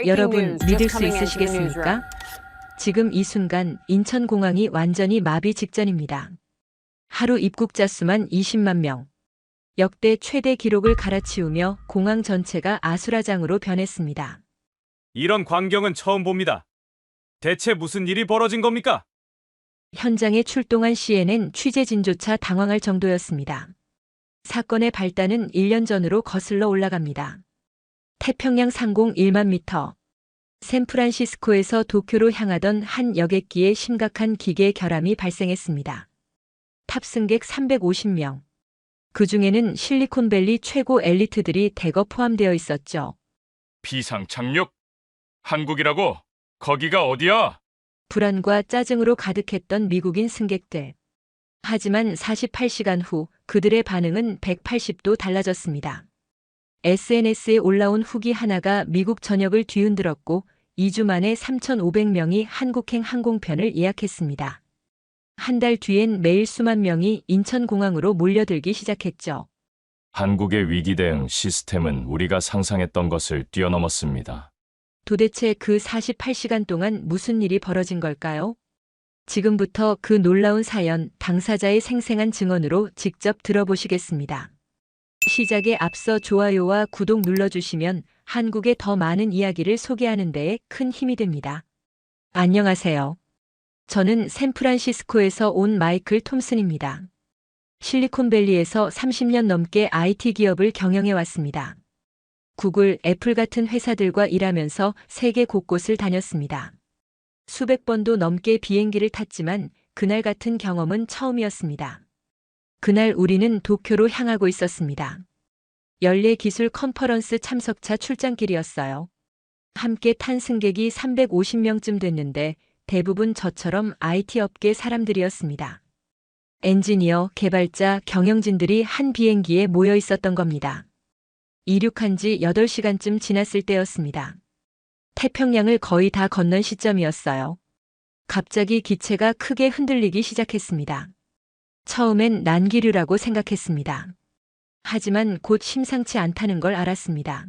여러분 믿을 수 있으시겠습니까? 지금 이 순간 인천공항이 완전히 마비 직전입니다. 하루 입국자 수만 20만 명. 역대 최대 기록을 갈아치우며 공항 전체가 아수라장으로 변했습니다. 이런 광경은 처음 봅니다. 대체 무슨 일이 벌어진 겁니까? 현장에 출동한 CNN 취재진조차 당황할 정도였습니다. 사건의 발단은 1년 전으로 거슬러 올라갑니다. 태평양 상공 1만 미터. 샌프란시스코에서 도쿄로 향하던 한 여객기에 심각한 기계 결함이 발생했습니다. 탑승객 350명. 그중에는 실리콘밸리 최고 엘리트들이 대거 포함되어 있었죠. 비상 착륙? 한국이라고? 거기가 어디야? 불안과 짜증으로 가득했던 미국인 승객들. 하지만 48시간 후 그들의 반응은 180도 달라졌습니다. SNS에 올라온 후기 하나가 미국 전역을 뒤흔들었고 2주 만에 3,500명이 한국행 항공편을 예약했습니다. 한 달 뒤엔 매일 수만 명이 인천공항으로 몰려들기 시작했죠. 한국의 위기 대응 시스템은 우리가 상상했던 것을 뛰어넘었습니다. 도대체 그 48시간 동안 무슨 일이 벌어진 걸까요? 지금부터 그 놀라운 사연, 당사자의 생생한 증언으로 직접 들어보시겠습니다. 시작에 앞서 좋아요와 구독 눌러주시면 한국의 더 많은 이야기를 소개하는 데에 큰 힘이 됩니다. 안녕하세요. 저는 샌프란시스코에서 온 마이클 톰슨입니다. 실리콘밸리에서 30년 넘게 IT 기업을 경영해 왔습니다. 구글, 애플 같은 회사들과 일하면서 세계 곳곳을 다녔습니다. 수백 번도 넘게 비행기를 탔지만 그날 같은 경험은 처음이었습니다. 그날 우리는 도쿄로 향하고 있었습니다. 연례기술 컨퍼런스 참석차 출장길이었어요. 함께 탄 승객이 350명쯤 됐는데 대부분 저처럼 IT 업계 사람들이었습니다. 엔지니어, 개발자, 경영진들이 한 비행기에 모여 있었던 겁니다. 이륙한 지 8시간쯤 지났을 때였습니다. 태평양을 거의 다 건넌 시점이었어요. 갑자기 기체가 크게 흔들리기 시작했습니다. 처음엔 난기류라고 생각했습니다. 하지만 곧 심상치 않다는 걸 알았습니다.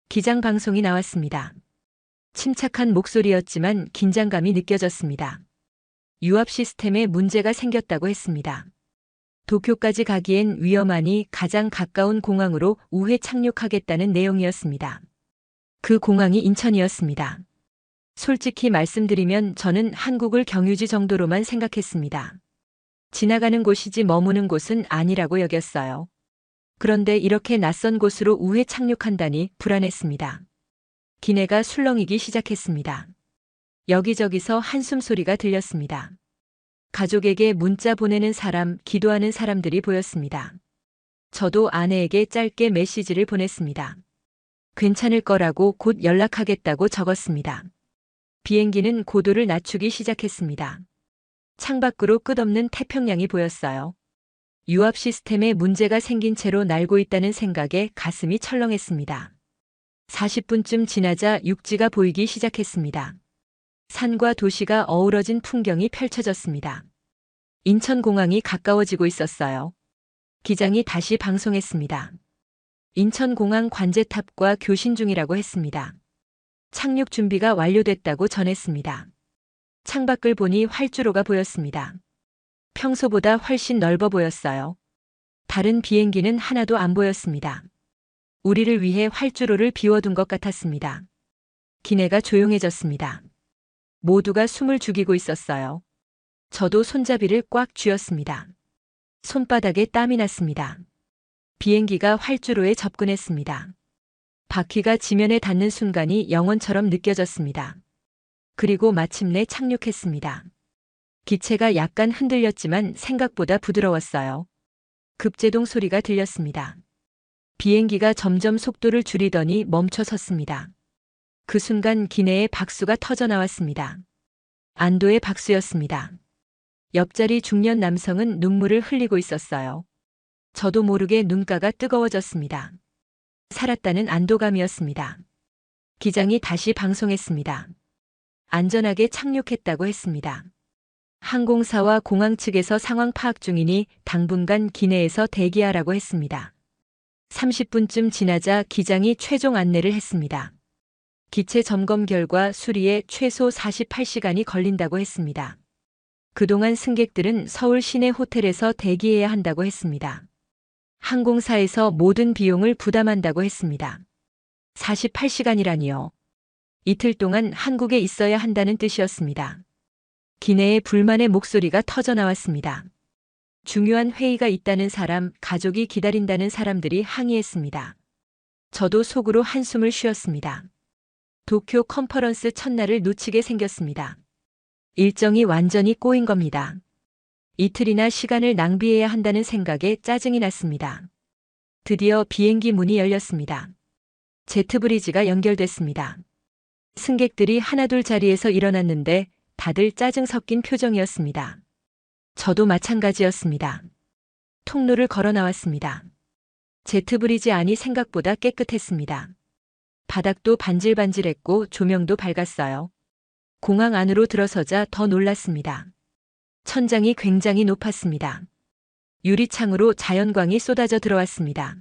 기장 방송이 나왔습니다. 침착한 목소리였지만 긴장감이 느껴졌습니다. 유압 시스템에 문제가 생겼다고 했습니다. 도쿄까지 가기엔 위험하니 가장 가까운 공항으로 우회 착륙하겠다는 내용이었습니다. 그 공항이 인천이었습니다. 솔직히 말씀드리면 저는 한국을 경유지 정도로만 생각했습니다. 지나가는 곳이지 머무는 곳은 아니라고 여겼어요. 그런데 이렇게 낯선 곳으로 우회 착륙한다니 불안했습니다. 기내가 술렁이기 시작했습니다. 여기저기서 한숨 소리가 들렸습니다. 가족에게 문자 보내는 사람, 기도하는 사람들이 보였습니다. 저도 아내에게 짧게 메시지를 보냈습니다. 괜찮을 거라고 곧 연락하겠다고 적었습니다. 비행기는 고도를 낮추기 시작했습니다. 창밖으로 끝없는 태평양이 보였어요. 유압 시스템에 문제가 생긴 채로 날고 있다는 생각에 가슴이 철렁했습니다. 40분쯤 지나자 육지가 보이기 시작했습니다. 산과 도시가 어우러진 풍경이 펼쳐졌습니다. 인천공항이 가까워지고 있었어요. 기장이 다시 방송했습니다. 인천공항 관제탑과 교신 중이라고 했습니다. 착륙 준비가 완료됐다고 전했습니다. 창밖을 보니 활주로가 보였습니다. 평소보다 훨씬 넓어 보였어요. 다른 비행기는 하나도 안 보였습니다. 우리를 위해 활주로를 비워둔 것 같았습니다. 기내가 조용해졌습니다. 모두가 숨을 죽이고 있었어요. 저도 손잡이를 꽉 쥐었습니다. 손바닥에 땀이 났습니다. 비행기가 활주로에 접근했습니다. 바퀴가 지면에 닿는 순간이 영원처럼 느껴졌습니다. 그리고 마침내 착륙했습니다. 기체가 약간 흔들렸지만 생각보다 부드러웠어요. 급제동 소리가 들렸습니다. 비행기가 점점 속도를 줄이더니 멈춰 섰습니다. 그 순간 기내에 박수가 터져 나왔습니다. 안도의 박수였습니다. 옆자리 중년 남성은 눈물을 흘리고 있었어요. 저도 모르게 눈가가 뜨거워졌습니다. 살았다는 안도감이었습니다. 기장이 다시 방송했습니다. 안전하게 착륙했다고 했습니다. 항공사와 공항 측에서 상황 파악 중이니 당분간 기내에서 대기하라고 했습니다. 30분쯤 지나자 기장이 최종 안내를 했습니다. 기체 점검 결과 수리에 최소 48시간이 걸린다고 했습니다. 그동안 승객들은 서울 시내 호텔에서 대기해야 한다고 했습니다. 항공사에서 모든 비용을 부담한다고 했습니다. 48시간이라니요. 이틀 동안 한국에 있어야 한다는 뜻이었습니다. 기내에 불만의 목소리가 터져 나왔습니다. 중요한 회의가 있다는 사람, 가족이 기다린다는 사람들이 항의했습니다. 저도 속으로 한숨을 쉬었습니다. 도쿄 컨퍼런스 첫날을 놓치게 생겼습니다. 일정이 완전히 꼬인 겁니다. 이틀이나 시간을 낭비해야 한다는 생각에 짜증이 났습니다. 드디어 비행기 문이 열렸습니다. 제트브리지가 연결됐습니다. 승객들이 하나둘 자리에서 일어났는데 다들 짜증 섞인 표정이었습니다. 저도 마찬가지였습니다. 통로를 걸어 나왔습니다. 제트브리지 안이 생각보다 깨끗했습니다. 바닥도 반질반질했고 조명도 밝았어요. 공항 안으로 들어서자 더 놀랐습니다. 천장이 굉장히 높았습니다. 유리창으로 자연광이 쏟아져 들어왔습니다.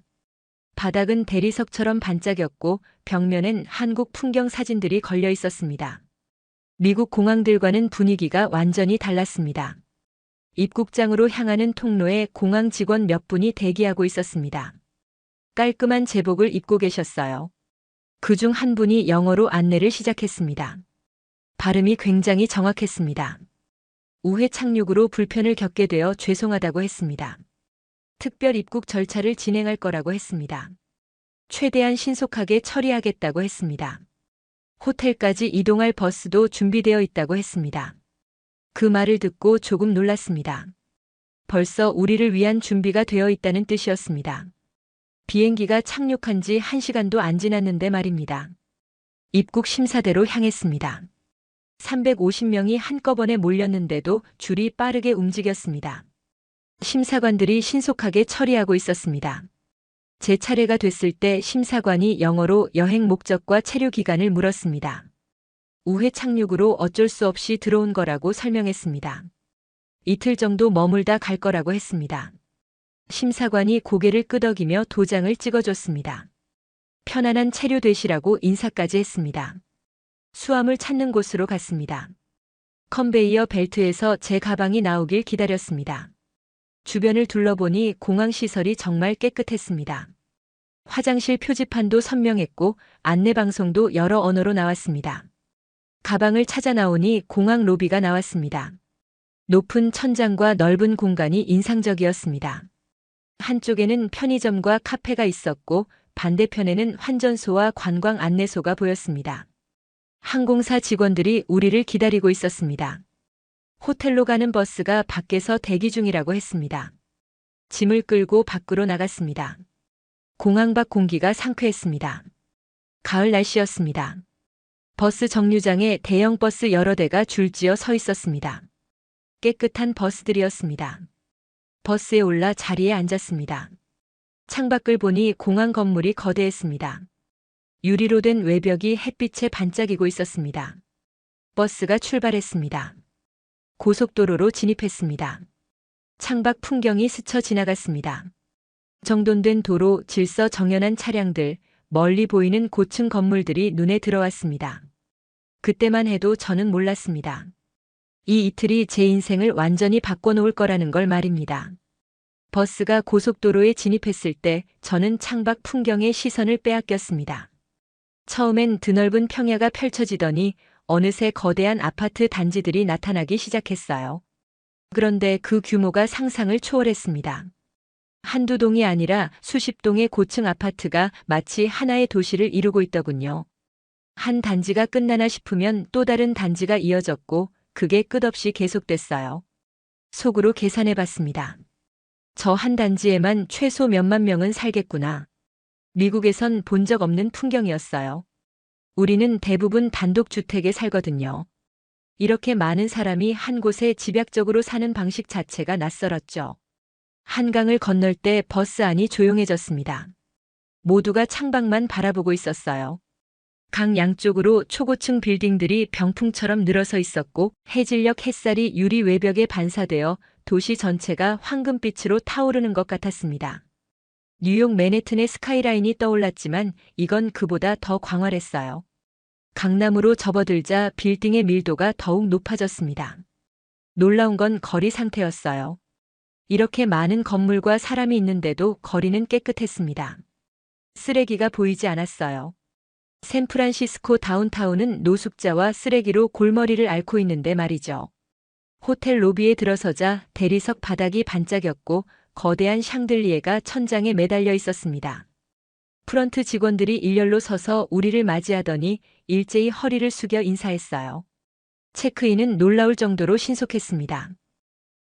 바닥은 대리석처럼 반짝였고 벽면엔 한국 풍경 사진들이 걸려 있었습니다. 미국 공항들과는 분위기가 완전히 달랐습니다. 입국장으로 향하는 통로에 공항 직원 몇 분이 대기하고 있었습니다. 깔끔한 제복을 입고 계셨어요. 그중 한 분이 영어로 안내를 시작했습니다. 발음이 굉장히 정확했습니다. 우회 착륙으로 불편을 겪게 되어 죄송하다고 했습니다. 특별 입국 절차를 진행할 거라고 했습니다. 최대한 신속하게 처리하겠다고 했습니다. 호텔까지 이동할 버스도 준비되어 있다고 했습니다. 그 말을 듣고 조금 놀랐습니다. 벌써 우리를 위한 준비가 되어 있다는 뜻이었습니다. 비행기가 착륙한 지 1시간도 안 지났는데 말입니다. 입국 심사대로 향했습니다. 350명이 한꺼번에 몰렸는데도 줄이 빠르게 움직였습니다. 심사관들이 신속하게 처리하고 있었습니다. 제 차례가 됐을 때 심사관이 영어로 여행 목적과 체류 기간을 물었습니다. 우회 착륙으로 어쩔 수 없이 들어온 거라고 설명했습니다. 이틀 정도 머물다 갈 거라고 했습니다. 심사관이 고개를 끄덕이며 도장을 찍어줬습니다. 편안한 체류 되시라고 인사까지 했습니다. 수암을 찾는 곳으로 갔습니다. 컨베이어 벨트에서 제 가방이 나오길 기다렸습니다. 주변을 둘러보니 공항 시설이 정말 깨끗했습니다. 화장실 표지판도 선명했고 안내방송도 여러 언어로 나왔습니다. 가방을 찾아 나오니 공항 로비가 나왔습니다. 높은 천장과 넓은 공간이 인상적이었습니다. 한쪽에는 편의점과 카페가 있었고 반대편에는 환전소와 관광 안내소가 보였습니다. 항공사 직원들이 우리를 기다리고 있었습니다. 호텔로 가는 버스가 밖에서 대기 중이라고 했습니다. 짐을 끌고 밖으로 나갔습니다. 공항 밖 공기가 상쾌했습니다. 가을 날씨였습니다. 버스 정류장에 대형 버스 여러 대가 줄지어 서 있었습니다. 깨끗한 버스들이었습니다. 버스에 올라 자리에 앉았습니다. 창밖을 보니 공항 건물이 거대했습니다. 유리로 된 외벽이 햇빛에 반짝이고 있었습니다. 버스가 출발했습니다. 고속도로로 진입했습니다. 창밖 풍경이 스쳐 지나갔습니다. 정돈된 도로, 질서 정연한 차량들, 멀리 보이는 고층 건물들이 눈에 들어왔습니다. 그때만 해도 저는 몰랐습니다. 이 이틀이 제 인생을 완전히 바꿔놓을 거라는 걸 말입니다. 버스가 고속도로에 진입했을 때 저는 창밖 풍경에 시선을 빼앗겼습니다. 처음엔 드넓은 평야가 펼쳐지더니 어느새 거대한 아파트 단지들이 나타나기 시작했어요. 그런데 그 규모가 상상을 초월했습니다. 한두 동이 아니라 수십 동의 고층 아파트가 마치 하나의 도시를 이루고 있더군요. 한 단지가 끝나나 싶으면 또 다른 단지가 이어졌고 그게 끝없이 계속됐어요. 속으로 계산해 봤습니다. 저 한 단지에만 최소 몇만 명은 살겠구나. 미국에선 본 적 없는 풍경이었어요. 우리는 대부분 단독주택에 살거든요. 이렇게 많은 사람이 한 곳에 집약적으로 사는 방식 자체가 낯설었죠. 한강을 건널 때 버스 안이 조용해졌습니다. 모두가 창밖만 바라보고 있었어요. 강 양쪽으로 초고층 빌딩들이 병풍처럼 늘어서 있었고 해질녘 햇살이 유리 외벽에 반사되어 도시 전체가 황금빛으로 타오르는 것 같았습니다. 뉴욕 맨해튼의 스카이라인이 떠올랐지만 이건 그보다 더 광활했어요. 강남으로 접어들자 빌딩의 밀도가 더욱 높아졌습니다. 놀라운 건 거리 상태였어요. 이렇게 많은 건물과 사람이 있는데도 거리는 깨끗했습니다. 쓰레기가 보이지 않았어요. 샌프란시스코 다운타운은 노숙자와 쓰레기로 골머리를 앓고 있는데 말이죠. 호텔 로비에 들어서자 대리석 바닥이 반짝였고 거대한 샹들리에가 천장에 매달려 있었습니다. 프런트 직원들이 일렬로 서서 우리를 맞이하더니 일제히 허리를 숙여 인사했어요. 체크인은 놀라울 정도로 신속했습니다.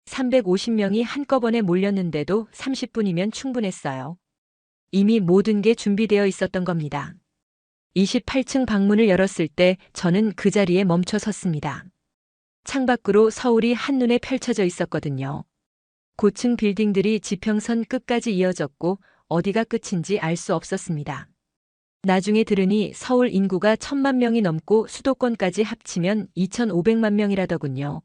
350명이 한꺼번에 몰렸는데도 30분이면 충분했어요. 이미 모든 게 준비되어 있었던 겁니다. 28층 방문을 열었을 때 저는 그 자리에 멈춰 섰습니다. 창밖으로 서울이 한눈에 펼쳐져 있었거든요. 고층 빌딩들이 지평선 끝까지 이어졌고 어디가 끝인지 알 수 없었습니다. 나중에 들으니 서울 인구가 1,000만 명이 넘고 수도권까지 합치면 2,500만 명이라더군요.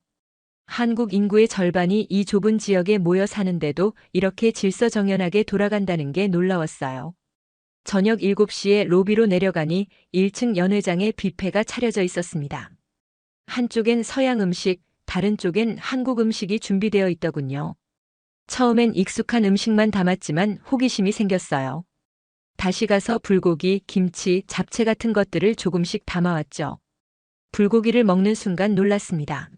한국 인구의 절반이 이 좁은 지역에 모여 사는데도 이렇게 질서정연하게 돌아간다는 게 놀라웠어요. 저녁 7시에 로비로 내려가니 1층 연회장에 뷔페가 차려져 있었습니다. 한쪽엔 서양 음식, 다른 쪽엔 한국 음식이 준비되어 있더군요. 처음엔 익숙한 음식만 담았지만 호기심이 생겼어요. 다시 가서 불고기, 김치, 잡채 같은 것들을 조금씩 담아왔죠. 불고기를 먹는 순간 놀랐습니다.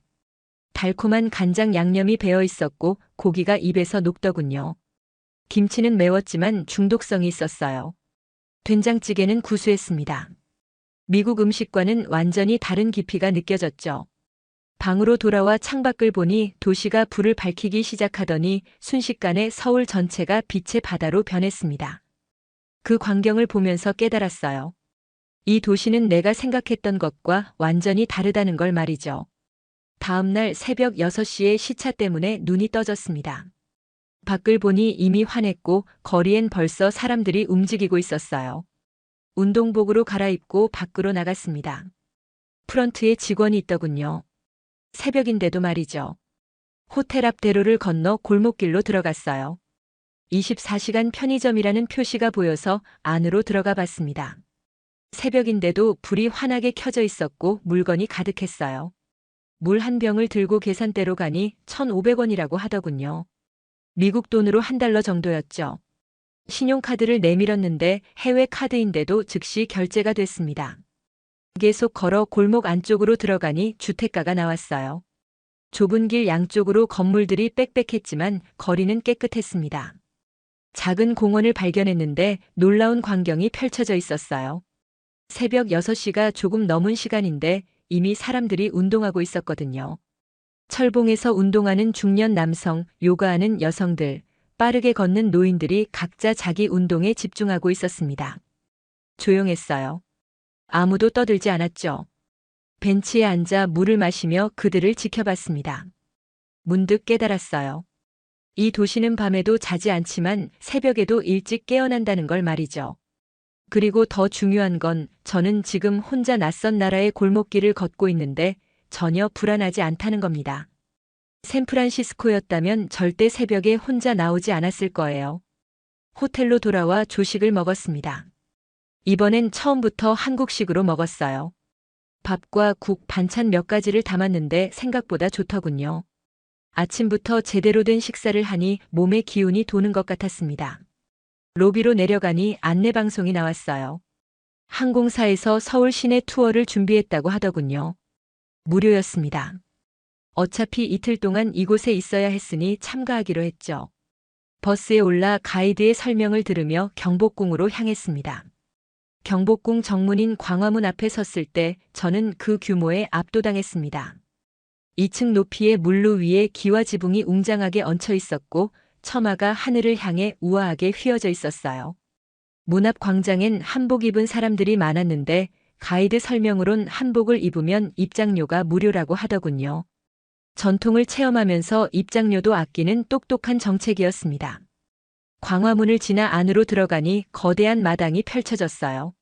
달콤한 간장 양념이 배어 있었고 고기가 입에서 녹더군요. 김치는 매웠지만 중독성이 있었어요. 된장찌개는 구수했습니다. 미국 음식과는 완전히 다른 깊이가 느껴졌죠. 방으로 돌아와 창밖을 보니 도시가 불을 밝히기 시작하더니 순식간에 서울 전체가 빛의 바다로 변했습니다. 그 광경을 보면서 깨달았어요. 이 도시는 내가 생각했던 것과 완전히 다르다는 걸 말이죠. 다음 날 새벽 6시에 시차 때문에 눈이 떠졌습니다. 밖을 보니 이미 환했고 거리엔 벌써 사람들이 움직이고 있었어요. 운동복으로 갈아입고 밖으로 나갔습니다. 프런트에 직원이 있더군요. 새벽인데도 말이죠. 호텔 앞 대로를 건너 골목길로 들어갔어요. 24시간 편의점이라는 표시가 보여서 안으로 들어가 봤습니다. 새벽인데도 불이 환하게 켜져 있었고 물건이 가득했어요. 물 한 병을 들고 계산대로 가니 1,500원이라고 하더군요. 미국 돈으로 $1 정도였죠. 신용카드를 내밀었는데 해외 카드인데도 즉시 결제가 됐습니다. 계속 걸어 골목 안쪽으로 들어가니 주택가가 나왔어요. 좁은 길 양쪽으로 건물들이 빽빽했지만 거리는 깨끗했습니다. 작은 공원을 발견했는데 놀라운 광경이 펼쳐져 있었어요. 새벽 6시가 조금 넘은 시간인데 이미 사람들이 운동하고 있었거든요. 철봉에서 운동하는 중년 남성, 요가하는 여성들, 빠르게 걷는 노인들이 각자 자기 운동에 집중하고 있었습니다. 조용했어요. 아무도 떠들지 않았죠. 벤치에 앉아 물을 마시며 그들을 지켜봤습니다. 문득 깨달았어요. 이 도시는 밤에도 자지 않지만 새벽에도 일찍 깨어난다는 걸 말이죠. 그리고 더 중요한 건 저는 지금 혼자 낯선 나라의 골목길을 걷고 있는데 전혀 불안하지 않다는 겁니다. 샌프란시스코였다면 절대 새벽에 혼자 나오지 않았을 거예요. 호텔로 돌아와 조식을 먹었습니다. 이번엔 처음부터 한국식으로 먹었어요. 밥과 국, 반찬 몇 가지를 담았는데 생각보다 좋더군요. 아침부터 제대로 된 식사를 하니 몸에 기운이 도는 것 같았습니다. 로비로 내려가니 안내방송이 나왔어요. 항공사에서 서울 시내 투어를 준비했다고 하더군요. 무료였습니다. 어차피 이틀 동안 이곳에 있어야 했으니 참가하기로 했죠. 버스에 올라 가이드의 설명을 들으며 경복궁으로 향했습니다. 경복궁 정문인 광화문 앞에 섰을 때 저는 그 규모에 압도당했습니다. 2층 높이의 물루 위에 기와 지붕이 웅장하게 얹혀 있었고 처마가 하늘을 향해 우아하게 휘어져 있었어요. 문 앞 광장엔 한복 입은 사람들이 많았는데 가이드 설명으론 한복을 입으면 입장료가 무료라고 하더군요. 전통을 체험하면서 입장료도 아끼는 똑똑한 정책이었습니다. 광화문을 지나 안으로 들어가니 거대한 마당이 펼쳐졌어요.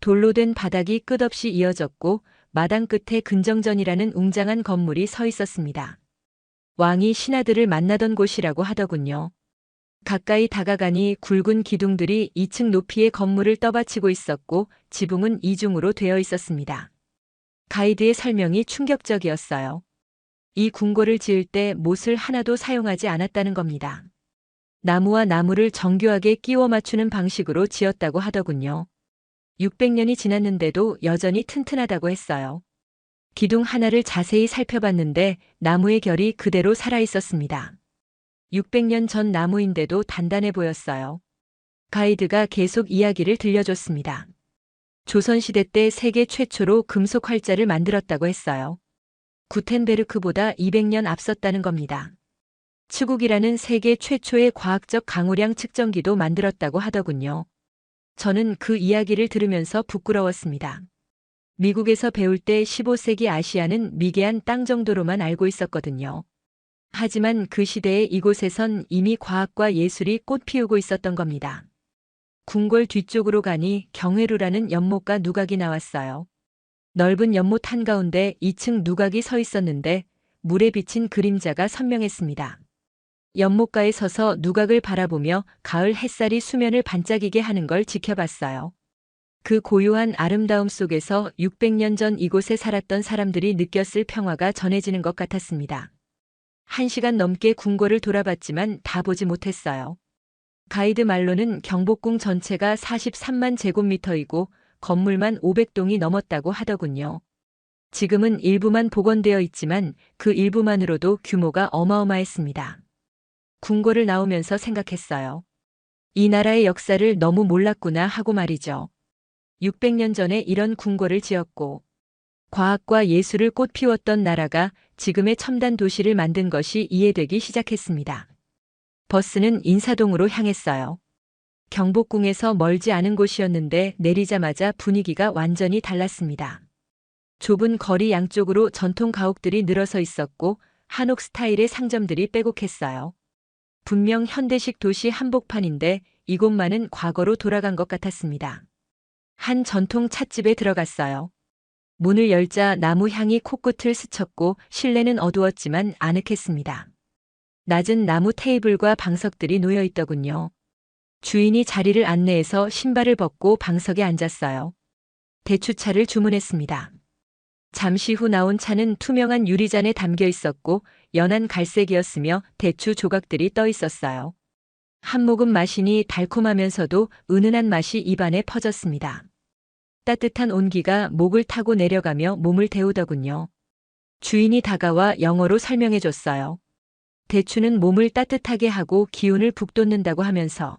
돌로 된 바닥이 끝없이 이어졌고 마당 끝에 근정전이라는 웅장한 건물이 서 있었습니다. 왕이 신하들을 만나던 곳이라고 하더군요. 가까이 다가가니 굵은 기둥들이 2층 높이의 건물을 떠받치고 있었고 지붕은 이중으로 되어 있었습니다. 가이드의 설명이 충격적이었어요. 이 궁궐을 지을 때 못을 하나도 사용하지 않았다는 겁니다. 나무와 나무를 정교하게 끼워 맞추는 방식으로 지었다고 하더군요. 600년이 지났는데도 여전히 튼튼하다고 했어요. 기둥 하나를 자세히 살펴봤는데 나무의 결이 그대로 살아있었습니다. 600년 전 나무인데도 단단해 보였어요. 가이드가 계속 이야기를 들려줬습니다. 조선시대 때 세계 최초로 금속 활자를 만들었다고 했어요. 구텐베르크보다 200년 앞섰다는 겁니다. 치국이라는 세계 최초의 과학적 강우량 측정기도 만들었다고 하더군요. 저는 그 이야기를 들으면서 부끄러웠습니다. 미국에서 배울 때 15세기 아시아는 미개한 땅 정도로만 알고 있었거든요. 하지만 그 시대에 이곳에선 이미 과학과 예술이 꽃 피우고 있었던 겁니다. 궁궐 뒤쪽으로 가니 경회루라는 연못과 누각이 나왔어요. 넓은 연못 한가운데 2층 누각이 서 있었는데 물에 비친 그림자가 선명했습니다. 연못가에 서서 누각을 바라보며 가을 햇살이 수면을 반짝이게 하는 걸 지켜봤어요. 그 고요한 아름다움 속에서 600년 전 이곳에 살았던 사람들이 느꼈을 평화가 전해지는 것 같았습니다. 1시간 넘게 궁궐을 돌아봤지만 다 보지 못했어요. 가이드 말로는 경복궁 전체가 43만 제곱미터이고 건물만 500동이 넘었다고 하더군요. 지금은 일부만 복원되어 있지만 그 일부만으로도 규모가 어마어마했습니다. 궁궐을 나오면서 생각했어요. 이 나라의 역사를 너무 몰랐구나 하고 말이죠. 600년 전에 이런 궁궐을 지었고 과학과 예술을 꽃피웠던 나라가 지금의 첨단 도시를 만든 것이 이해되기 시작했습니다. 버스는 인사동으로 향했어요. 경복궁에서 멀지 않은 곳이었는데 내리자마자 분위기가 완전히 달랐습니다. 좁은 거리 양쪽으로 전통 가옥들이 늘어서 있었고 한옥 스타일의 상점들이 빼곡했어요. 분명 현대식 도시 한복판인데 이곳만은 과거로 돌아간 것 같았습니다. 한 전통 찻집에 들어갔어요. 문을 열자 나무 향이 코끝을 스쳤고 실내는 어두웠지만 아늑했습니다. 낮은 나무 테이블과 방석들이 놓여 있더군요. 주인이 자리를 안내해서 신발을 벗고 방석에 앉았어요. 대추차를 주문했습니다. 잠시 후 나온 차는 투명한 유리잔에 담겨 있었고 연한 갈색이었으며 대추 조각들이 떠 있었어요. 한 모금 마시니 달콤하면서도 은은한 맛이 입안에 퍼졌습니다. 따뜻한 온기가 목을 타고 내려가며 몸을 데우더군요. 주인이 다가와 영어로 설명해 줬어요. 대추는 몸을 따뜻하게 하고 기운을 북돋는다고 하면서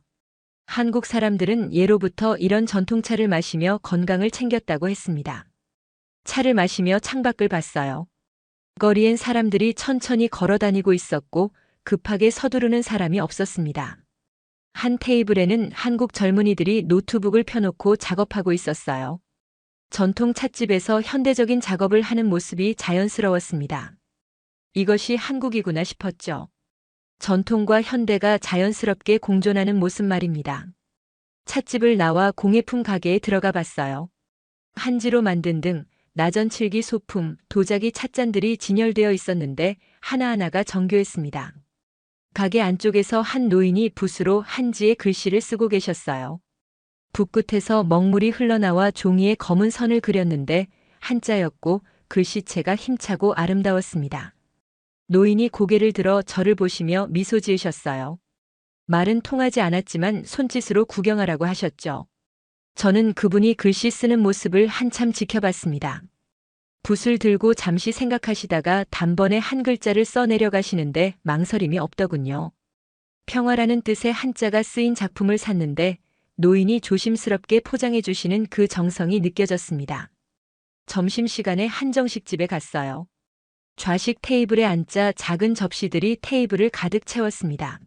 한국 사람들은 예로부터 이런 전통차를 마시며 건강을 챙겼다고 했습니다. 차를 마시며 창밖을 봤어요. 거리엔 사람들이 천천히 걸어 다니고 있었고 급하게 서두르는 사람이 없었습니다. 한 테이블에는 한국 젊은이들이 노트북을 펴놓고 작업하고 있었어요. 전통 찻집에서 현대적인 작업을 하는 모습이 자연스러웠습니다. 이것이 한국이구나 싶었죠. 전통과 현대가 자연스럽게 공존하는 모습 말입니다. 찻집을 나와 공예품 가게에 들어가 봤어요. 한지로 만든 등 나전칠기 소품, 도자기 찻잔들이 진열되어 있었는데 하나하나가 정교했습니다. 가게 안쪽에서 한 노인이 붓으로 한지에 글씨를 쓰고 계셨어요. 붓 끝에서 먹물이 흘러나와 종이에 검은 선을 그렸는데 한자였고 글씨체가 힘차고 아름다웠습니다. 노인이 고개를 들어 저를 보시며 미소 지으셨어요. 말은 통하지 않았지만 손짓으로 구경하라고 하셨죠. 저는 그분이 글씨 쓰는 모습을 한참 지켜봤습니다. 붓을 들고 잠시 생각하시다가 단번에 한 글자를 써 내려가시는데 망설임이 없더군요. 평화라는 뜻의 한자가 쓰인 작품을 샀는데 노인이 조심스럽게 포장해 주시는 그 정성이 느껴졌습니다. 점심시간에 한정식집에 갔어요. 좌식 테이블에 앉자 작은 접시들이 테이블을 가득 채웠습니다.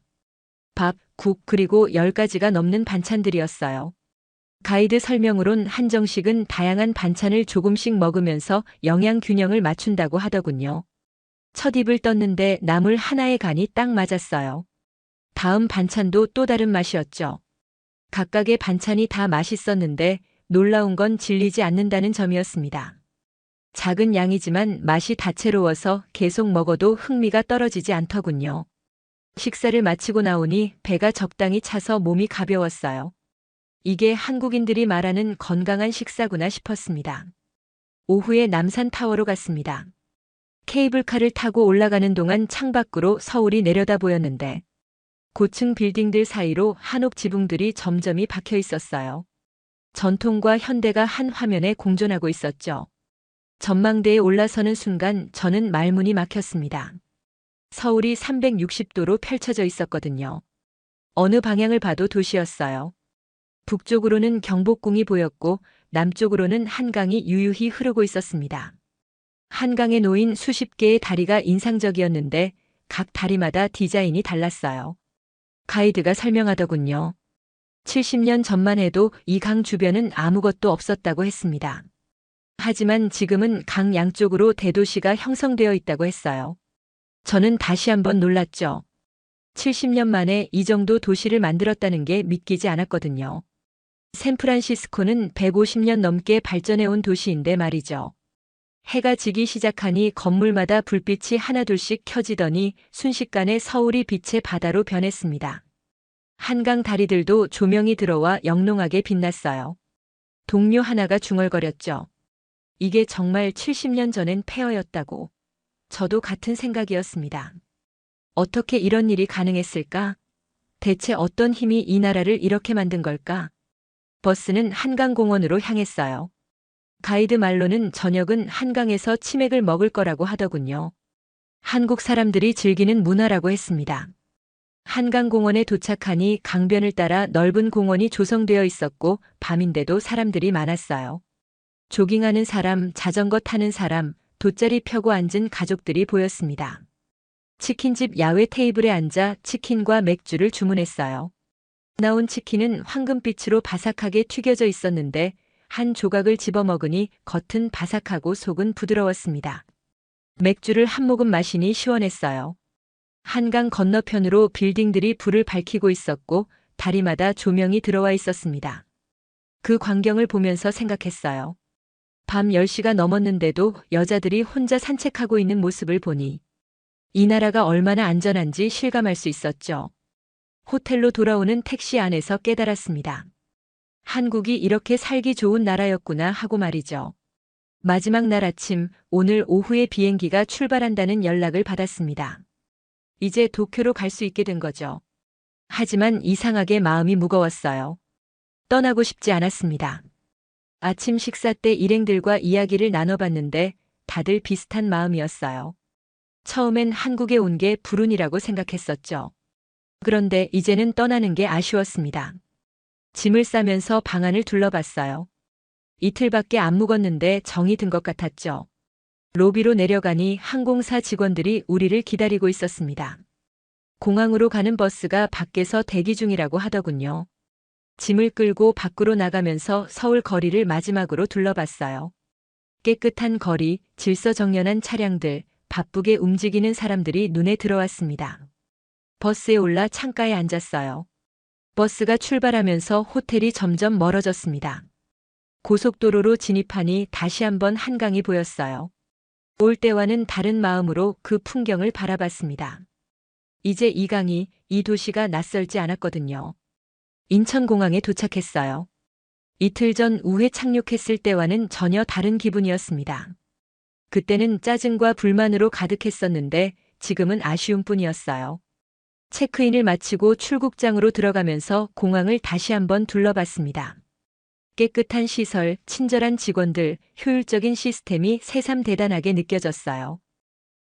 밥, 국 그리고 10가지가 넘는 반찬들이었어요. 가이드 설명으론 한정식은 다양한 반찬을 조금씩 먹으면서 영양 균형을 맞춘다고 하더군요. 첫 입을 떴는데 나물 하나의 간이 딱 맞았어요. 다음 반찬도 또 다른 맛이었죠. 각각의 반찬이 다 맛있었는데 놀라운 건 질리지 않는다는 점이었습니다. 작은 양이지만 맛이 다채로워서 계속 먹어도 흥미가 떨어지지 않더군요. 식사를 마치고 나오니 배가 적당히 차서 몸이 가벼웠어요. 이게 한국인들이 말하는 건강한 식사구나 싶었습니다. 오후에 남산타워로 갔습니다. 케이블카를 타고 올라가는 동안 창밖으로 서울이 내려다 보였는데 고층 빌딩들 사이로 한옥 지붕들이 점점이 박혀 있었어요. 전통과 현대가 한 화면에 공존하고 있었죠. 전망대에 올라서는 순간 저는 말문이 막혔습니다. 서울이 360도로 펼쳐져 있었거든요. 어느 방향을 봐도 도시였어요. 북쪽으로는 경복궁이 보였고 남쪽으로는 한강이 유유히 흐르고 있었습니다. 한강에 놓인 수십 개의 다리가 인상적이었는데 각 다리마다 디자인이 달랐어요. 가이드가 설명하더군요. 70년 전만 해도 이 강 주변은 아무것도 없었다고 했습니다. 하지만 지금은 강 양쪽으로 대도시가 형성되어 있다고 했어요. 저는 다시 한번 놀랐죠. 70년 만에 이 정도 도시를 만들었다는 게 믿기지 않았거든요. 샌프란시스코는 150년 넘게 발전해온 도시인데 말이죠. 해가 지기 시작하니 건물마다 불빛이 하나둘씩 켜지더니 순식간에 서울이 빛의 바다로 변했습니다. 한강 다리들도 조명이 들어와 영롱하게 빛났어요. 동료 하나가 중얼거렸죠. 이게 정말 70년 전엔 폐허였다고. 저도 같은 생각이었습니다. 어떻게 이런 일이 가능했을까? 대체 어떤 힘이 이 나라를 이렇게 만든 걸까? 버스는 한강공원으로 향했어요. 가이드 말로는 저녁은 한강에서 치맥을 먹을 거라고 하더군요. 한국 사람들이 즐기는 문화라고 했습니다. 한강공원에 도착하니 강변을 따라 넓은 공원이 조성되어 있었고 밤인데도 사람들이 많았어요. 조깅하는 사람, 자전거 타는 사람, 돗자리 펴고 앉은 가족들이 보였습니다. 치킨집 야외 테이블에 앉아 치킨과 맥주를 주문했어요. 나온 치킨은 황금빛으로 바삭하게 튀겨져 있었는데 한 조각을 집어먹으니 겉은 바삭하고 속은 부드러웠습니다. 맥주를 한 모금 마시니 시원했어요. 한강 건너편으로 빌딩들이 불을 밝히고 있었고 다리마다 조명이 들어와 있었습니다. 그 광경을 보면서 생각했어요. 밤 10시가 넘었는데도 여자들이 혼자 산책하고 있는 모습을 보니 이 나라가 얼마나 안전한지 실감할 수 있었죠. 호텔로 돌아오는 택시 안에서 깨달았습니다. 한국이 이렇게 살기 좋은 나라였구나 하고 말이죠. 마지막 날 아침, 오늘 오후에 비행기가 출발한다는 연락을 받았습니다. 이제 도쿄로 갈 수 있게 된 거죠. 하지만 이상하게 마음이 무거웠어요. 떠나고 싶지 않았습니다. 아침 식사 때 일행들과 이야기를 나눠봤는데 다들 비슷한 마음이었어요. 처음엔 한국에 온 게 불운이라고 생각했었죠. 그런데 이제는 떠나는 게 아쉬웠습니다. 짐을 싸면서 방 안을 둘러봤어요. 이틀밖에 안 묵었는데 정이 든 것 같았죠. 로비로 내려가니 항공사 직원들이 우리를 기다리고 있었습니다. 공항으로 가는 버스가 밖에서 대기 중이라고 하더군요. 짐을 끌고 밖으로 나가면서 서울 거리를 마지막으로 둘러봤어요. 깨끗한 거리, 질서정연한 차량들, 바쁘게 움직이는 사람들이 눈에 들어왔습니다. 버스에 올라 창가에 앉았어요. 버스가 출발하면서 호텔이 점점 멀어졌습니다. 고속도로로 진입하니 다시 한번 한강이 보였어요. 올 때와는 다른 마음으로 그 풍경을 바라봤습니다. 이제 이 강이, 이 도시가 낯설지 않았거든요. 인천공항에 도착했어요. 이틀 전 우회 착륙했을 때와는 전혀 다른 기분이었습니다. 그때는 짜증과 불만으로 가득했었는데 지금은 아쉬움뿐이었어요. 체크인을 마치고 출국장으로 들어가면서 공항을 다시 한번 둘러봤습니다. 깨끗한 시설, 친절한 직원들, 효율적인 시스템이 새삼 대단하게 느껴졌어요.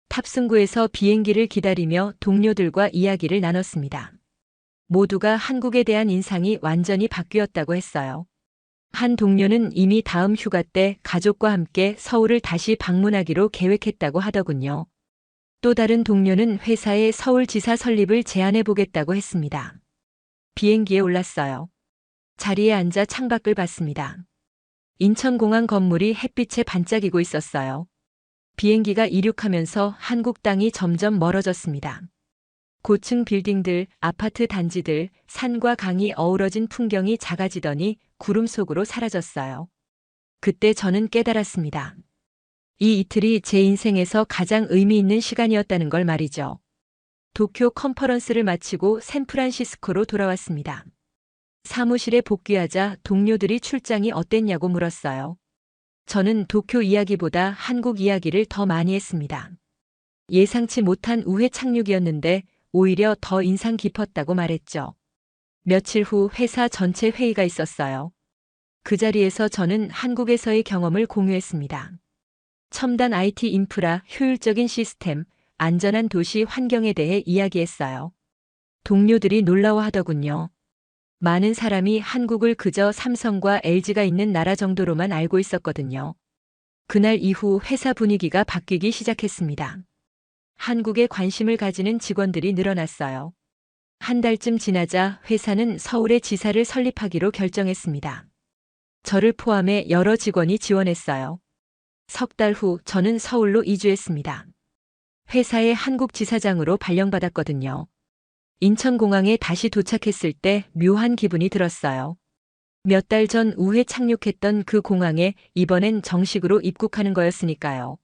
탑승구에서 비행기를 기다리며 동료들과 이야기를 나눴습니다. 모두가 한국에 대한 인상이 완전히 바뀌었다고 했어요. 한 동료는 이미 다음 휴가 때 가족과 함께 서울을 다시 방문하기로 계획했다고 하더군요. 또 다른 동료는 회사에 서울지사 설립을 제안해 보겠다고 했습니다. 비행기에 올랐어요. 자리에 앉아 창밖을 봤습니다. 인천공항 건물이 햇빛에 반짝이고 있었어요. 비행기가 이륙하면서 한국 땅이 점점 멀어졌습니다. 고층 빌딩들, 아파트 단지들, 산과 강이 어우러진 풍경이 작아지더니 구름 속으로 사라졌어요. 그때 저는 깨달았습니다. 이 이틀이 제 인생에서 가장 의미 있는 시간이었다는 걸 말이죠. 도쿄 컨퍼런스를 마치고 샌프란시스코로 돌아왔습니다. 사무실에 복귀하자 동료들이 출장이 어땠냐고 물었어요. 저는 도쿄 이야기보다 한국 이야기를 더 많이 했습니다. 예상치 못한 우회 착륙이었는데 오히려 더 인상 깊었다고 말했죠. 며칠 후 회사 전체 회의가 있었어요. 그 자리에서 저는 한국에서의 경험을 공유했습니다. 첨단 IT 인프라, 효율적인 시스템, 안전한 도시 환경에 대해 이야기했어요. 동료들이 놀라워하더군요. 많은 사람이 한국을 그저 삼성과 LG가 있는 나라 정도로만 알고 있었거든요. 그날 이후 회사 분위기가 바뀌기 시작했습니다. 한국에 관심을 가지는 직원들이 늘어났어요. 한 달쯤 지나자 회사는 서울에 지사를 설립하기로 결정했습니다. 저를 포함해 여러 직원이 지원했어요. 석 달 후 저는 서울로 이주했습니다. 회사의 한국 지사장으로 발령받았거든요. 인천공항에 다시 도착했을 때 묘한 기분이 들었어요. 몇 달 전 우회 착륙했던 그 공항에 이번엔 정식으로 입국하는 거였으니까요.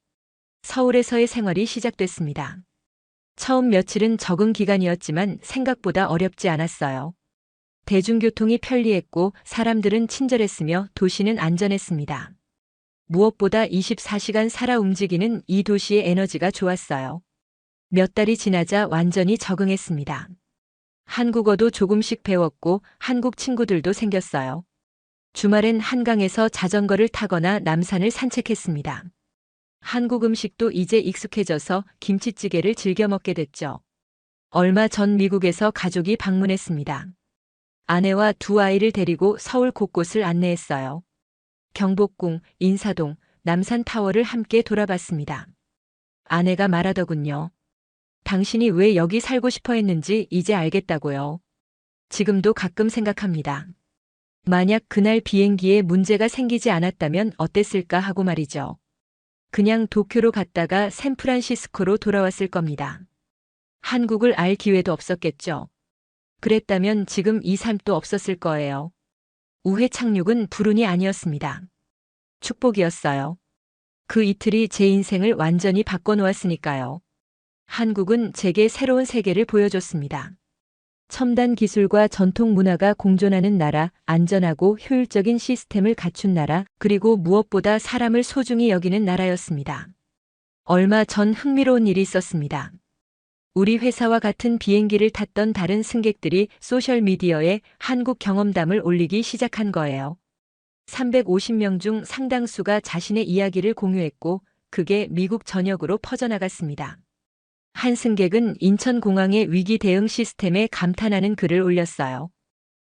서울에서의 생활이 시작됐습니다. 처음 며칠은 적응 기간이었지만 생각보다 어렵지 않았어요. 대중교통이 편리했고 사람들은 친절했으며 도시는 안전했습니다. 무엇보다 24시간 살아 움직이는 이 도시의 에너지가 좋았어요. 몇 달이 지나자 완전히 적응했습니다. 한국어도 조금씩 배웠고 한국 친구들도 생겼어요. 주말엔 한강에서 자전거를 타거나 남산을 산책했습니다. 한국 음식도 이제 익숙해져서 김치찌개를 즐겨 먹게 됐죠. 얼마 전 미국에서 가족이 방문했습니다. 아내와 두 아이를 데리고 서울 곳곳을 안내했어요. 경복궁, 인사동, 남산타워를 함께 돌아봤습니다. 아내가 말하더군요. 당신이 왜 여기 살고 싶어 했는지 이제 알겠다고요. 지금도 가끔 생각합니다. 만약 그날 비행기에 문제가 생기지 않았다면 어땠을까 하고 말이죠. 그냥 도쿄로 갔다가 샌프란시스코로 돌아왔을 겁니다. 한국을 알 기회도 없었겠죠. 그랬다면 지금 이 삶도 없었을 거예요. 우회 착륙은 불운이 아니었습니다. 축복이었어요. 그 이틀이 제 인생을 완전히 바꿔놓았으니까요. 한국은 제게 새로운 세계를 보여줬습니다. 첨단 기술과 전통 문화가 공존하는 나라, 안전하고 효율적인 시스템을 갖춘 나라, 그리고 무엇보다 사람을 소중히 여기는 나라였습니다. 얼마 전 흥미로운 일이 있었습니다. 우리 회사와 같은 비행기를 탔던 다른 승객들이 소셜미디어에 한국 경험담을 올리기 시작한 거예요. 350명 중 상당수가 자신의 이야기를 공유했고, 그게 미국 전역으로 퍼져나갔습니다. 한 승객은 인천공항의 위기 대응 시스템에 감탄하는 글을 올렸어요.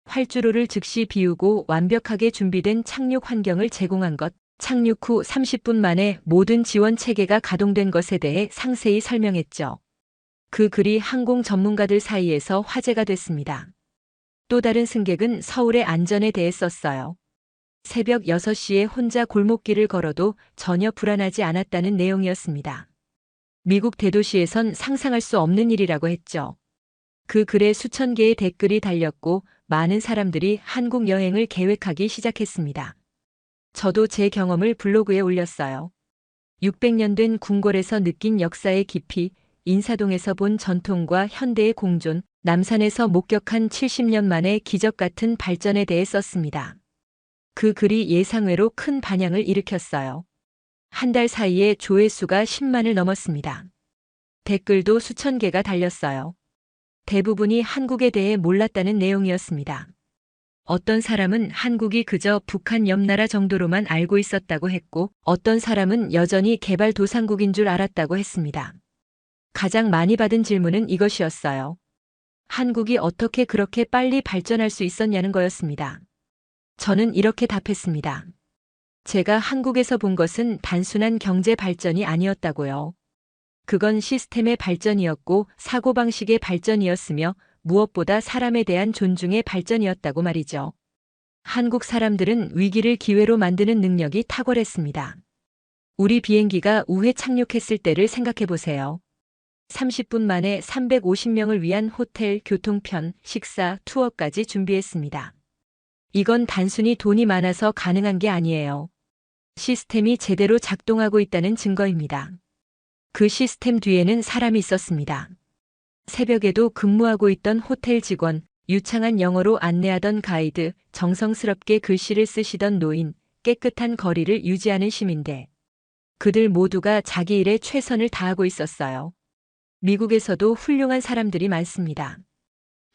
활주로를 즉시 비우고 완벽하게 준비된 착륙 환경을 제공한 것, 착륙 후 30분 만에 모든 지원 체계가 가동된 것에 대해 상세히 설명했죠. 그 글이 항공 전문가들 사이에서 화제가 됐습니다. 또 다른 승객은 서울의 안전에 대해 썼어요. 새벽 6시에 혼자 골목길을 걸어도 전혀 불안하지 않았다는 내용이었습니다. 미국 대도시에선 상상할 수 없는 일이라고 했죠. 그 글에 수천 개의 댓글이 달렸고 많은 사람들이 한국 여행을 계획하기 시작했습니다. 저도 제 경험을 블로그에 올렸어요. 600년 된 궁궐에서 느낀 역사의 깊이, 인사동에서 본 전통과 현대의 공존, 남산에서 목격한 70년 만의 기적 같은 발전에 대해 썼습니다. 그 글이 예상외로 큰 반향을 일으켰어요. 한 달 사이에 조회수가 10만을 넘었습니다. 댓글도 수천 개가 달렸어요. 대부분이 한국에 대해 몰랐다는 내용이었습니다. 어떤 사람은 한국이 그저 북한 옆 나라 정도로만 알고 있었다고 했고, 어떤 사람은 여전히 개발도상국인 줄 알았다고 했습니다. 가장 많이 받은 질문은 이것이었어요. 한국이 어떻게 그렇게 빨리 발전할 수 있었냐는 거였습니다. 저는 이렇게 답했습니다. 제가 한국에서 본 것은 단순한 경제 발전이 아니었다고요. 그건 시스템의 발전이었고 사고방식의 발전이었으며 무엇보다 사람에 대한 존중의 발전이었다고 말이죠. 한국 사람들은 위기를 기회로 만드는 능력이 탁월했습니다. 우리 비행기가 우회 착륙했을 때를 생각해 보세요. 30분 만에 350명을 위한 호텔, 교통편, 식사, 투어까지 준비했습니다. 이건 단순히 돈이 많아서 가능한 게 아니에요. 시스템이 제대로 작동하고 있다는 증거입니다. 그 시스템 뒤에는 사람이 있었습니다. 새벽에도 근무하고 있던 호텔 직원, 유창한 영어로 안내하던 가이드, 정성스럽게 글씨를 쓰시던 노인, 깨끗한 거리를 유지하는 시민들. 그들 모두가 자기 일에 최선을 다하고 있었어요. 미국에서도 훌륭한 사람들이 많습니다.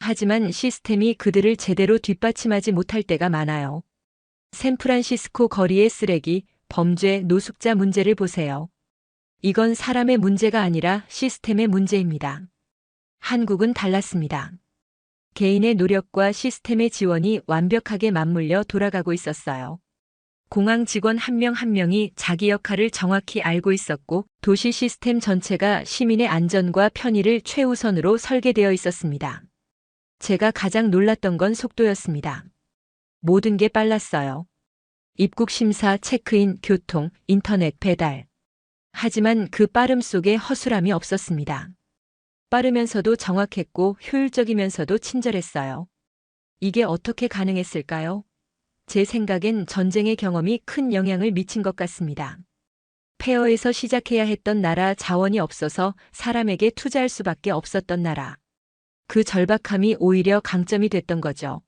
하지만 시스템이 그들을 제대로 뒷받침하지 못할 때가 많아요. 샌프란시스코 거리의 쓰레기, 범죄, 노숙자 문제를 보세요. 이건 사람의 문제가 아니라 시스템의 문제입니다. 한국은 달랐습니다. 개인의 노력과 시스템의 지원이 완벽하게 맞물려 돌아가고 있었어요. 공항 직원 한 명 한 명이 자기 역할을 정확히 알고 있었고 도시 시스템 전체가 시민의 안전과 편의를 최우선으로 설계되어 있었습니다. 제가 가장 놀랐던 건 속도였습니다. 모든 게 빨랐어요. 입국 심사, 체크인, 교통, 인터넷, 배달. 하지만 그 빠름 속에 허술함이 없었습니다. 빠르면서도 정확했고 효율적이면서도 친절했어요. 이게 어떻게 가능했을까요? 제 생각엔 전쟁의 경험이 큰 영향을 미친 것 같습니다. 폐허에서 시작해야 했던 나라, 자원이 없어서 사람에게 투자할 수밖에 없었던 나라. 그 절박함이 오히려 강점이 됐던 거죠.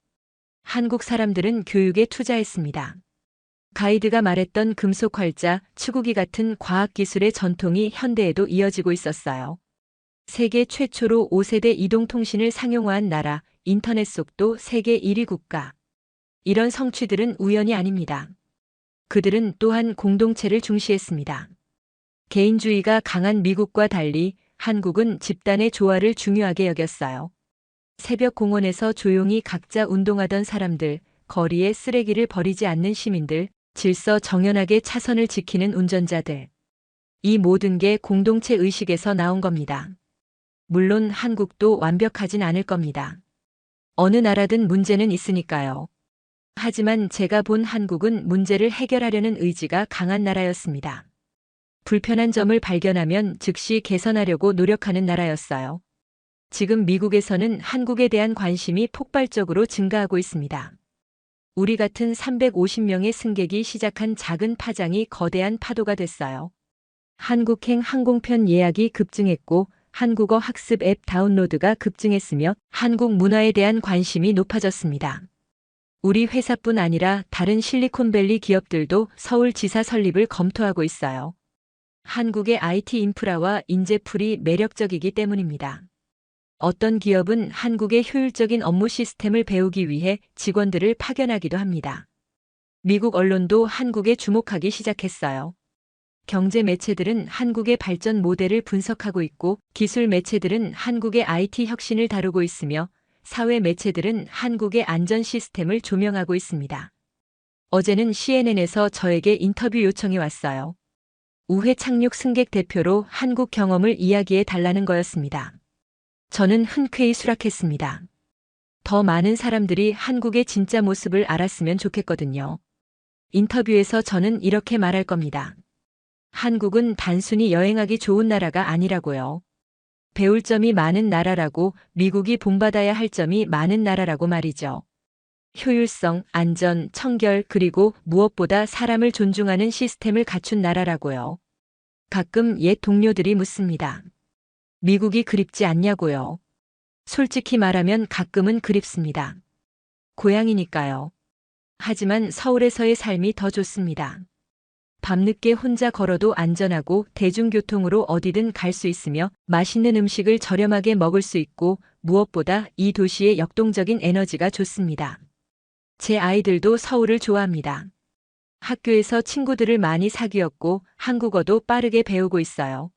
한국 사람들은 교육에 투자했습니다. 가이드가 말했던 금속 활자, 추구기 같은 과학기술의 전통이 현대에도 이어지고 있었어요. 세계 최초로 5세대 이동통신을 상용화한 나라, 인터넷 속도 세계 1위 국가. 이런 성취들은 우연이 아닙니다. 그들은 또한 공동체를 중시했습니다. 개인주의가 강한 미국과 달리 한국은 집단의 조화를 중요하게 여겼어요. 새벽 공원에서 조용히 각자 운동하던 사람들, 거리에 쓰레기를 버리지 않는 시민들, 질서 정연하게 차선을 지키는 운전자들. 이 모든 게 공동체 의식에서 나온 겁니다. 물론 한국도 완벽하진 않을 겁니다. 어느 나라든 문제는 있으니까요. 하지만 제가 본 한국은 문제를 해결하려는 의지가 강한 나라였습니다. 불편한 점을 발견하면 즉시 개선하려고 노력하는 나라였어요. 지금 미국에서는 한국에 대한 관심이 폭발적으로 증가하고 있습니다. 우리 같은 350명의 승객이 시작한 작은 파장이 거대한 파도가 됐어요. 한국행 항공편 예약이 급증했고 한국어 학습 앱 다운로드가 급증했으며 한국 문화에 대한 관심이 높아졌습니다. 우리 회사뿐 아니라 다른 실리콘밸리 기업들도 서울지사 설립을 검토하고 있어요. 한국의 IT 인프라와 인재풀이 매력적이기 때문입니다. 어떤 기업은 한국의 효율적인 업무 시스템을 배우기 위해 직원들을 파견하기도 합니다. 미국 언론도 한국에 주목하기 시작했어요. 경제 매체들은 한국의 발전 모델을 분석하고 있고 기술 매체들은 한국의 IT 혁신을 다루고 있으며 사회 매체들은 한국의 안전 시스템을 조명하고 있습니다. 어제는 CNN에서 저에게 인터뷰 요청이 왔어요. 우회 착륙 승객 대표로 한국 경험을 이야기해 달라는 거였습니다. 저는 흔쾌히 수락했습니다. 더 많은 사람들이 한국의 진짜 모습을 알았으면 좋겠거든요. 인터뷰에서 저는 이렇게 말할 겁니다. 한국은 단순히 여행하기 좋은 나라가 아니라고요. 배울 점이 많은 나라라고, 미국이 본받아야 할 점이 많은 나라라고 말이죠. 효율성, 안전, 청결, 그리고 무엇보다 사람을 존중하는 시스템을 갖춘 나라라고요. 가끔 옛 동료들이 묻습니다. 미국이 그립지 않냐고요. 솔직히 말하면 가끔은 그립습니다. 고향이니까요. 하지만 서울에서의 삶이 더 좋습니다. 밤늦게 혼자 걸어도 안전하고 대중교통으로 어디든 갈 수 있으며 맛있는 음식을 저렴하게 먹을 수 있고 무엇보다 이 도시의 역동적인 에너지가 좋습니다. 제 아이들도 서울을 좋아합니다. 학교에서 친구들을 많이 사귀었고 한국어도 빠르게 배우고 있어요.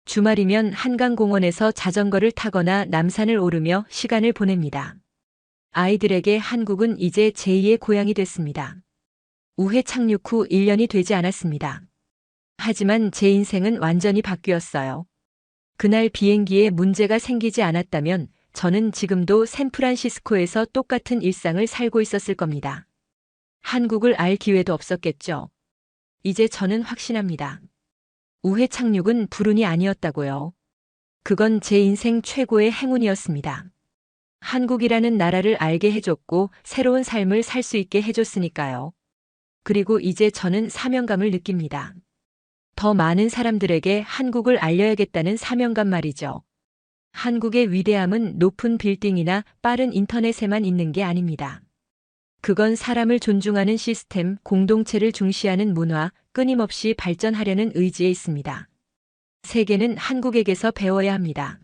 주말이면 한강공원에서 자전거를 타거나 남산을 오르며 시간을 보냅니다. 아이들에게 한국은 이제 제2의 고향이 됐습니다. 우회 착륙 후 1년이 되지 않았습니다. 하지만 제 인생은 완전히 바뀌었어요. 그날 비행기에 문제가 생기지 않았다면 저는 지금도 샌프란시스코에서 똑같은 일상을 살고 있었을 겁니다. 한국을 알 기회도 없었겠죠. 이제 저는 확신합니다. 우회 착륙은 불운이 아니었다고요. 그건 제 인생 최고의 행운이었습니다. 한국이라는 나라를 알게 해줬고 새로운 삶을 살 수 있게 해줬으니까요. 그리고 이제 저는 사명감을 느낍니다. 더 많은 사람들에게 한국을 알려야겠다는 사명감 말이죠. 한국의 위대함은 높은 빌딩이나 빠른 인터넷에만 있는 게 아닙니다. 그건 사람을 존중하는 시스템, 공동체를 중시하는 문화, 끊임없이 발전하려는 의지에 있습니다. 세계는 한국에게서 배워야 합니다.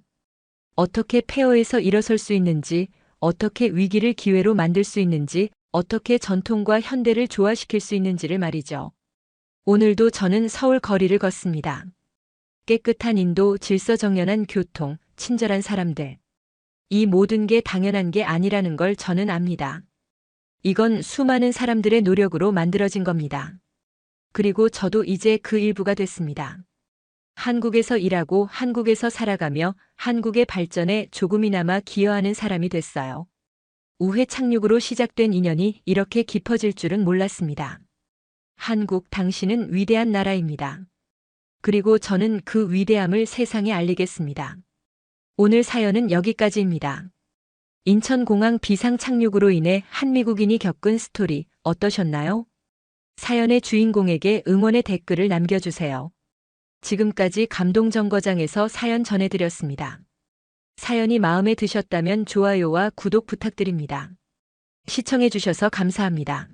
어떻게 폐허에서 일어설 수 있는지, 어떻게 위기를 기회로 만들 수 있는지, 어떻게 전통과 현대를 조화시킬 수 있는지를 말이죠. 오늘도 저는 서울 거리를 걷습니다. 깨끗한 인도, 질서정연한 교통, 친절한 사람들. 이 모든 게 당연한 게 아니라는 걸 저는 압니다. 이건 수많은 사람들의 노력으로 만들어진 겁니다. 그리고 저도 이제 그 일부가 됐습니다. 한국에서 일하고 한국에서 살아가며 한국의 발전에 조금이나마 기여하는 사람이 됐어요. 우회 착륙으로 시작된 인연이 이렇게 깊어질 줄은 몰랐습니다. 한국, 당신은 위대한 나라입니다. 그리고 저는 그 위대함을 세상에 알리겠습니다. 오늘 사연은 여기까지입니다. 인천공항 비상 착륙으로 인해 한미국인이 겪은 스토리 어떠셨나요? 사연의 주인공에게 응원의 댓글을 남겨주세요. 지금까지 감동정거장에서 사연 전해드렸습니다. 사연이 마음에 드셨다면 좋아요와 구독 부탁드립니다. 시청해주셔서 감사합니다.